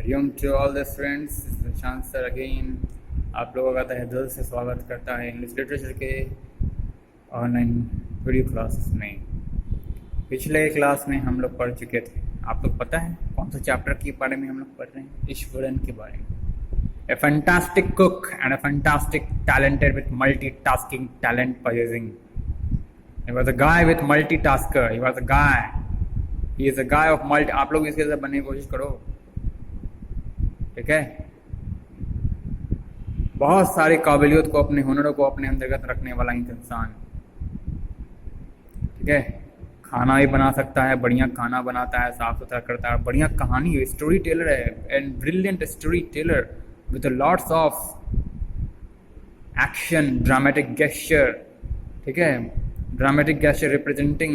Hariom to all the friends, Prashant sir again आप लोगों का तहे दिल से स्वागत करता है इंग्लिश लिटरेचर के ऑनलाइन वीडियो क्लासेस में। पिछले क्लास में हम लोग पढ़ चुके थे। आप लोग पता है कौन सा चैप्टर के बारे में हम लोग पढ़ रहे हैं? ईश्वरन के बारे में। A fantastic cook and a fantastic talented with multitasking talent possessing. He was a guy with multitasker. He was a guy. He is a guy of multi. आप लोग इसके साथ बनने की कोशिश करो, ठीक है? बहुत सारी काबिलियत को, अपने हुनरों को अपने अंतर्गत रखने वाला इंसान, ठीक है? खाना भी बना सकता है, बढ़िया खाना बनाता है, साफ सुथरा करता है, बढ़िया कहानी स्टोरी टेलर है, and brilliant story teller with lots of action, dramatic gesture, ठीक है? Dramatic gesture representing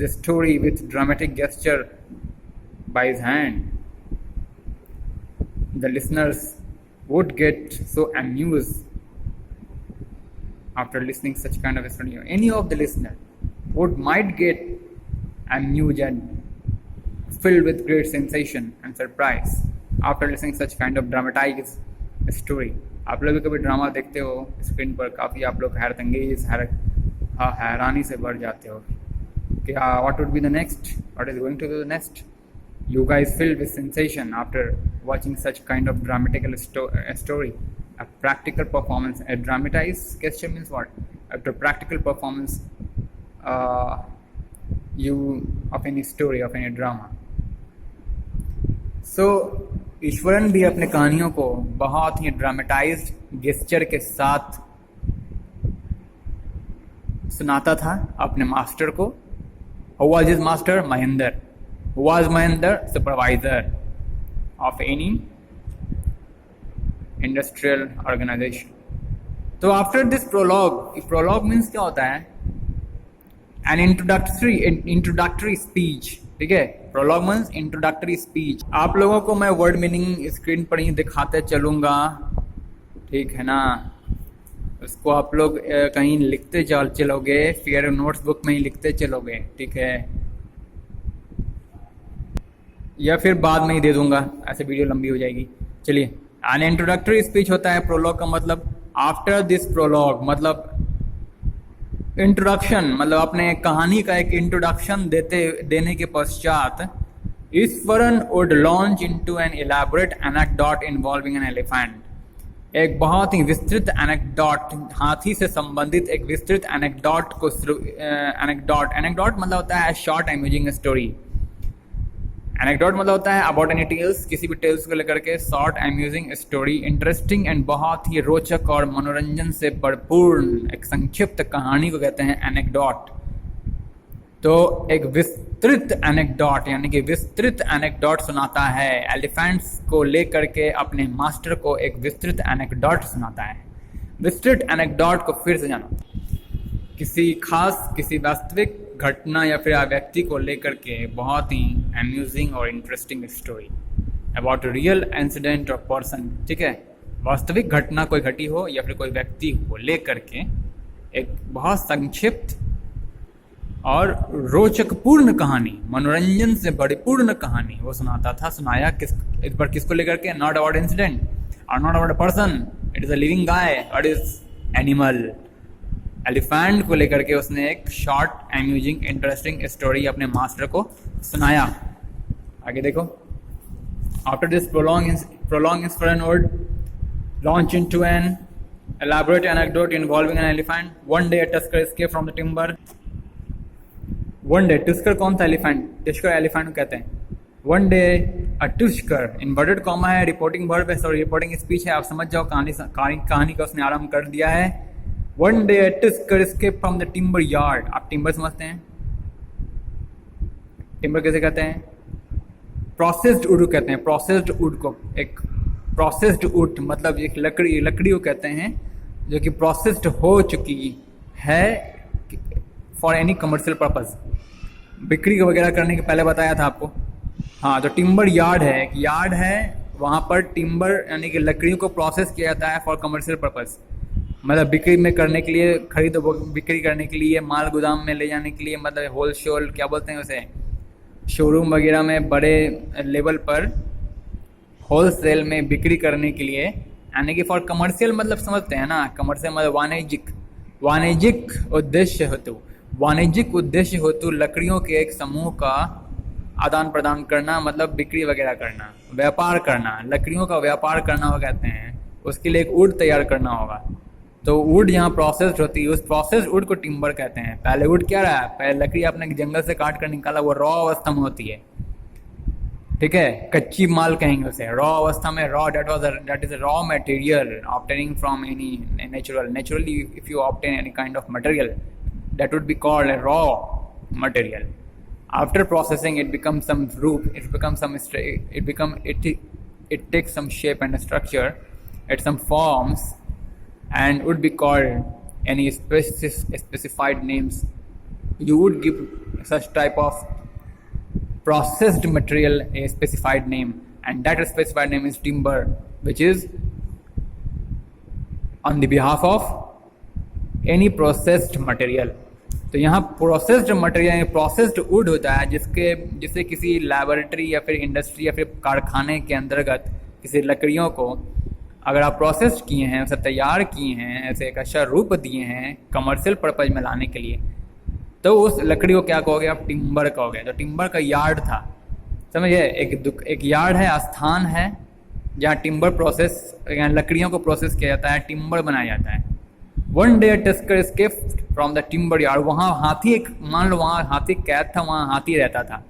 the story with dramatic gesture by his hand. The listeners would get so amused after listening such kind of a story. Any of the listener might get amused and filled with great sensation and surprise after listening such kind of dramatized story. आप लोग कभी drama देखते हो screen पर, काफ़ी आप लोग हैरानी से भर जाते हो कि what would be the next, what is going to be the next. You guys filled with sensation after watching such kind of dramatical story. A practical performance, a dramatized gesture means what? After practical performance of any story, of any drama. So Eswaran भी अपने कहानियों को बहुत ही dramatised gesture के साथ सुनाता था अपने मास्टर को। Who was his master? Mahinder. Who was Mahinder? Supervisor of any industrial organization. तो आफ्टर दिस प्रोलॉग मीन्स क्या होता है? एन इंट्रोडक्टरी स्पीच, ठीक है? Prologue means introductory speech. आप लोगों को मैं वर्ड मीनिंग स्क्रीन पर ही दिखाते चलूँगा, ठीक है ना? उसको आप लोग कहीं लिखते चलोगे, फिर नोट्स बुक में ही लिखते चलोगे, ठीक है? या फिर बाद में ही दे दूंगा, ऐसे वीडियो लंबी हो जाएगी। चलिए, एन इंट्रोडक्टरी स्पीच होता है प्रोलॉग का मतलब आफ्टर दिस प्रोलॉग, मतलब इंट्रोडक्शन, मतलब अपने कहानी का एक इंट्रोडक्शन देने के पश्चात Iswaran would launch into an elaborate anecdote involving an elephant. एक बहुत ही विस्तृत एनेक्डोट, हाथी से संबंधित एक विस्तृत एनेक्डोट को एनेक्डोट मतलब होता है शॉर्ट अम्यूजिंग स्टोरी। एनेक्डोट मतलब होता है अबाउट एनी टेल्स, किसी भी टेल्स को लेकर के short amusing story, interesting and बहुत ही रोचक और मनोरंजन से भरपूर एक संक्षिप्त कहानी को कहते हैं एनेक्डोट। तो एक विस्तृत एनेक्डोट यानी कि विस्तृत एनेक्डोट सुनाता है, एलिफेंट्स को लेकर के अपने मास्टर को एक विस्तृत एनेक्डोट सुनाता है। विस्तृत एनेक्डोट को फिर से जानो, किसी वास्तविक घटना या फिर व्यक्ति को लेकर के बहुत ही अम्यूजिंग और interesting story about real incident और पर्सन, ठीक है? वास्तविक घटना कोई घटी हो या फिर कोई व्यक्ति को लेकर के एक बहुत संक्षिप्त और रोचकपूर्ण कहानी, मनोरंजन से भरपूर्ण कहानी वो सुनाया इस पर किसको लेकर के? नॉट अबाउट इंसिडेंट और not about a person, it is a living guy और इट इज एनिमल। एलिफेंट को लेकर के उसने एक शॉर्ट अम्यूजिंग इंटरेस्टिंग स्टोरी अपने मास्टर को सुनाया। आगे देखो, after this prolong Iswaran would launch into an elaborate anecdote involving an elephant. One day a tusker escaped from the timber. One day, tusker कौन सा एलिफेंट? tusker एलिफेंट को कहते हैं। One day a tusker, inverted comma है, reporting verb है, sorry reporting speech है, आप समझ जाओ कहानी का उसने आरंभ कर दिया है। One day a tusker escaped from the timber yard. आप टिम्बर समझते हैं? टिम्बर कैसे कहते हैं? प्रोसेस्ड वुड कहते हैं। प्रोसेस्ड वुड को एक प्रोसेस्ड वुड मतलब एक लकड़ी को कहते हैं जो कि प्रोसेस्ड हो चुकी है फॉर एनी कमर्शियल पर्पज, बिक्री वगैरह करने के पहले बताया था आपको। हाँ, तो टिम्बर यार्ड है, एक यार्ड है, वहाँ पर टिम्बर यानी कि लकड़ियों को प्रोसेस किया जाता है फॉर कमर्शियल पर्पज, मतलब बिक्री में करने के लिए, बिक्री करने के लिए, माल गोदाम में ले जाने के लिए, मतलब होलसेल क्या बोलते हैं उसे, शोरूम वगैरह में बड़े लेवल पर होलसेल में बिक्री करने के लिए, यानी कि फॉर कमर्शियल मतलब समझते हैं ना, कमर्शियल मतलब वाणिज्यिक उद्देश्य हेतु लकड़ियों के एक समूह का आदान प्रदान करना, मतलब बिक्री वगैरह करना, व्यापार करना, लकड़ियों का व्यापार करना वो कहते हैं। उसके लिए एक वुड तैयार करना होगा, तो वुड यहाँ प्रोसेस्ड होती है, उस प्रोसेस वुड को टिम्बर कहते हैं। पहले वुड क्या रहा है, पहले लकड़ी आपने जंगल से काट कर निकाला, वो रॉ अवस्था में होती है, ठीक है, कच्ची माल कहेंगे उसे। रॉ अवस्था में, raw that is raw material obtaining from any naturally if you obtain any kind of material that would be called a raw material. After processing, it becomes some root, it takes some shape and structure at some forms, and would be called any specified names. You would give such type of processed material a specified name, and that specified name is timber, which is on the behalf of any processed material. तो यहाँ processed material, processed would होता है जिसे किसी laboratory या फिर industry या फिर कारखाने के अंतर्गत किसी लकड़ियों को अगर आप प्रोसेस किए हैं, उसे तैयार किए हैं, ऐसे एक अच्छा रूप दिए हैं कमर्शियल पर्पज में लाने के लिए, तो उस लकड़ी को क्या कहोगे आप, टिम्बर कहोगे। तो टिम्बर का यार्ड था, समझिए, एक यार्ड है, स्थान है जहाँ टिम्बर प्रोसेस, यहाँ लकड़ियों को प्रोसेस किया जाता है, टिम्बर बनाया जाता है। One day tusker escaped from the timber yard, वहाँ हाथी, एक मान लो वहाँ हाथी कैद था, वहाँ हाथी रहता था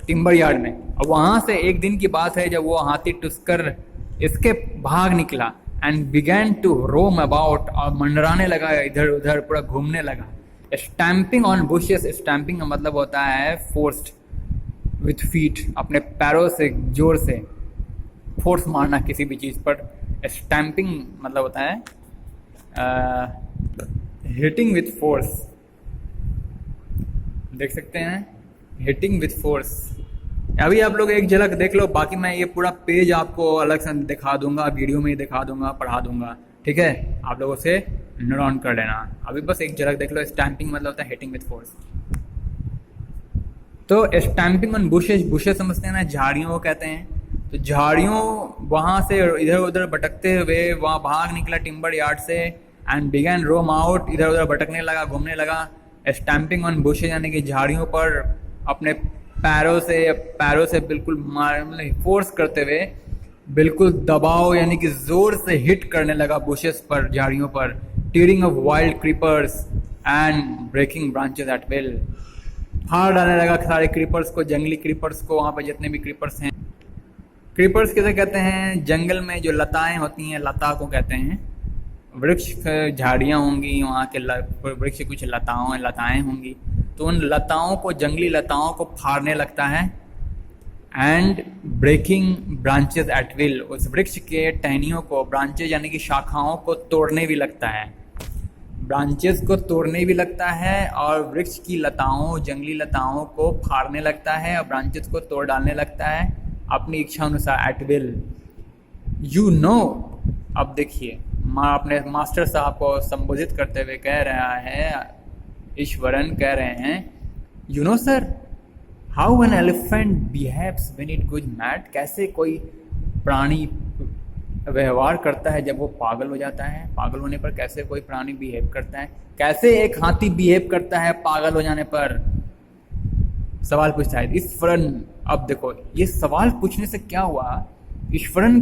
टिम्बर यार्ड में, और वहाँ से एक दिन की बात है जब वो हाथी टस्कर इसके भाग निकला and began to roam about, और मंडराने लगा इधर उधर, पूरा घूमने लगा। स्टैम्पिंग ऑन बुशेस, स्टैम्पिंग का मतलब होता है फोर्स्ड विथ फीट, अपने पैरों से जोर से फोर्स मारना किसी भी चीज़ पर। स्टैम्पिंग मतलब होता है हिटिंग विथ फोर्स, देख सकते हैं, हिटिंग विथ फोर्स। अभी आप लोग एक झलक देख लो, बाकी मैं ये पूरा पेज आपको अलग से दिखा दूंगा, वीडियो में ही दिखा दूंगा, पढ़ा दूंगा, ठीक है, आप लोगों से नोट ऑन कर लेना। अभी बस एक झलक देख लो। स्टैम्पिंग मतलब होता है हिटिंग विथ फोर्स। तो स्टैम्पिंग ऑन बुशेस समझते हैं ना, झाड़ियों को कहते हैं। तो झाड़ियों वहाँ से इधर उधर भटकते हुए वहाँ भाग निकला टिम्बर यार्ड से एंड बिगैन रोम आउट, इधर उधर भटकने लगा, घूमने लगा। स्टैम्पिंग ऑन बुशेस यानी कि झाड़ियों पर अपने पैरों से बिल्कुल मतलब फोर्स करते हुए बिल्कुल दबाव यानी कि जोर से हिट करने लगा बुशेस पर, झाड़ियों पर। Tearing of wild creepers and breaking branches at will, फाड़ डालने लगा सारे क्रीपर्स को, जंगली क्रीपर्स को, वहाँ पर जितने भी क्रीपर्स हैं। क्रीपर्स किसे कहते हैं, जंगल में जो लताएं होती हैं, लता को कहते हैं। वृक्ष झाड़ियाँ होंगी, वहाँ के वृक्ष कुछ लताएं होंगी, तो उन लताओं को, जंगली लताओं को फाड़ने लगता है। And breaking branches at will, उस वृक्ष के टहनियों को, ब्रांचेज यानी कि शाखाओं को तोड़ने भी लगता है, ब्रांचेस को तोड़ने भी लगता है, और वृक्ष की लताओं, जंगली लताओं को फाड़ने लगता है और ब्रांचेस को तोड़ डालने लगता है अपनी इच्छा अनुसार, एट विल। यू नो, अब देखिए अपने मास्टर साहब को संबोधित करते हुए कह रहा है, ईश्वरन कह रहे हैं, you know sir how an elephant behaves when it goes mad, कैसे कोई प्राणी व्यवहार करता है जब वो पागल हो जाता है, पागल होने पर कैसे कोई प्राणी बिहेव करता है, कैसे एक हाथी बिहेव करता है पागल हो जाने पर, सवाल पूछता है ईश्वरन। अब देखो ये सवाल पूछने से क्या हुआ, Eswaran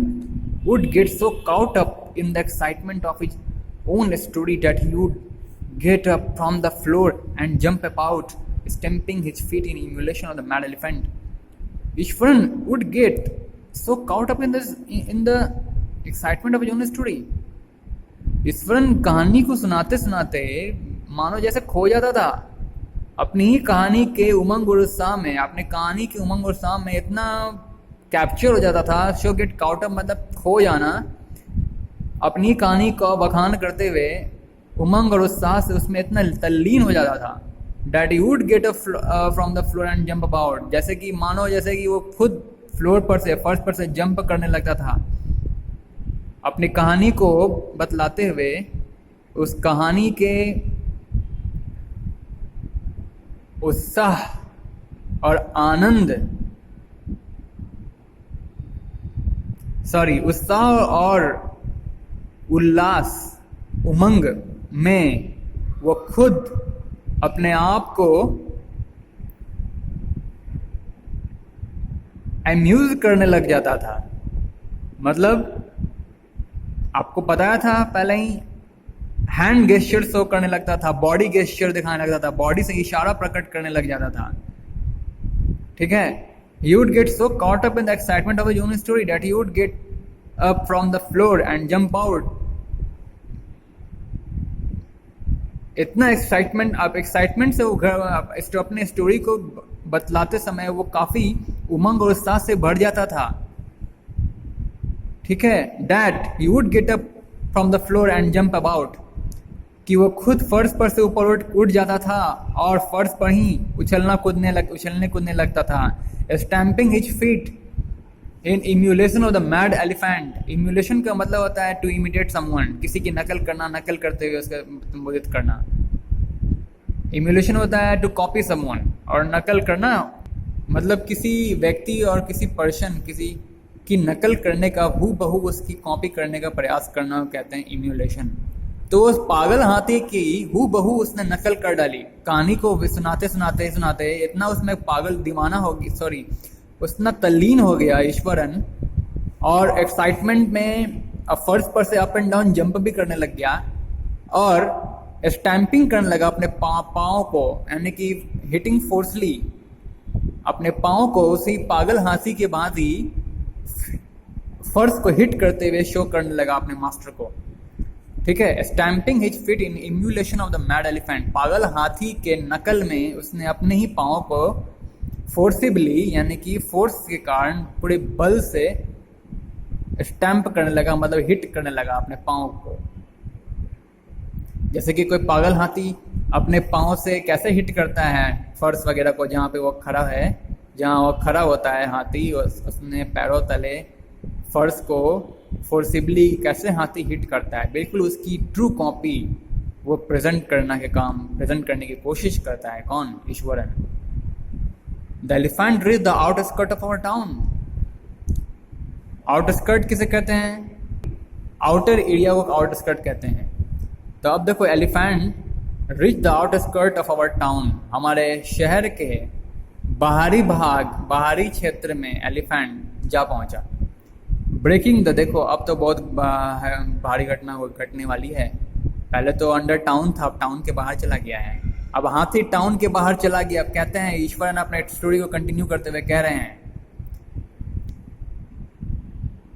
would get so caught up in the excitement of his own story that he would get up from the floor and jump about, stamping his feet in emulation of the mad elephant. Ishwaran would get so caught up in the excitement of his own story. Eswaran कहानी को सुनाते सुनाते मानो जैसे खो जाता था अपनी ही कहानी के उमंग और उत्साह में, अपने कहानी के उमंग और उत्साह में इतना कैप्चर हो जाता था। शो गेट काउट अप मतलब खो जाना, अपनी कहानी को बखान करते हुए उमंग और उत्साह से उसमें इतना तल्लीन हो जाता था, that you would get up from the floor and jump about, जैसे कि मानो जैसे कि वो खुद फ्लोर पर से, फर्श पर से जंप करने लगता था अपनी कहानी को बतलाते हुए। उस कहानी के उत्साह और आनंद सॉरी उत्साह और उल्लास उमंग में वो खुद अपने आप को अम्यूज करने लग जाता था। मतलब आपको बताया था पहले ही, हैंड गेस्चर शो करने लगता था, बॉडी गेस्चर दिखाने लगता था, बॉडी से इशारा प्रकट करने लग जाता था। ठीक है, he would get so caught up in the excitement of his own story that he would get up from the floor and jump out। इतना एक्साइटमेंट, आप एक्साइटमेंट से वो अपने स्टोरी को बतलाते समय वो काफी उमंग और उत्साह से भर जाता था। ठीक है, that he would get up from the floor and jump about, कि वो खुद फर्श पर से ऊपर उठ जाता था और फर्श पर ही उछलने कूदने लगता था। Stamping his feet in emulation of the mad elephant. Emulation का मतलब होता है टू इमिटेट समवन, किसी की नकल करना, नकल करते हुए उसका संबोधित करना। इम्यूलेशन होता है टू कॉपी समवन, और नकल करना मतलब किसी व्यक्ति और किसी पर्सन, किसी की नकल करने का, हूबहू उसकी कॉपी करने का प्रयास करना कहते हैं इम्यूलेशन। तो उस पागल हाथी की हूबहू उसने नकल कर डाली। कहानी को सुनाते सुनाते इतना उसमें पागल दीवाना होगी, सॉरी उतना तल्लीन हो गया ईश्वरन, और एक्साइटमेंट में फर्श पर से अप एंड डाउन जंप भी करने लग गया और स्टैंपिंग करने लगा अपने पाँव को, यानी कि हिटिंग फोर्सली अपने पाँव को उसी पागल हाथी के बाद ही फर्श को हिट करते हुए शो करने लगा अपने मास्टर को। ठीक है, stamping his fit in emulation of the mad elephant. पागल हाथी के नकल में उसने अपने ही पाँव को फोर्सिबली, यानी कि फोर्स के कारण पूरे बल से स्टैंप करने लगा, मतलब हिट करने लगा अपने पाँव को। जैसे कि कोई पागल हाथी अपने पाँव से कैसे हिट करता है फर्श वगैरह को, जहाँ पे वो खड़ा है, जहाँ वो खड़ा होता है हाथी, उसने पैरों तले फर्श को फोर्सिबली कैसे हाथी हिट करता है, बिल्कुल उसकी ट्रू कॉपी वो प्रेजेंट करने की कोशिश करता है। कौन? Iswaran. The elephant reach the outskirt of our town. Outskirt किसे कहते हैं? आउटर एरिया को आउटस्कर्ट कहते हैं। तो अब देखो, elephant reach the outskirt of our town, हमारे शहर के बाहरी भाग, बाहरी क्षेत्र में एलिफेंट जा पहुंचा। ब्रेकिंग द, देखो अब तो बहुत भारी घटना घटने वाली है। पहले तो अंडर टाउन था, अब टाउन के बाहर चला गया है। अब हाथी टाउन के बाहर चला गया। अब कहते हैं, ईश्वरन अपने स्टोरी को कंटिन्यू करते हुए कह रहे हैं,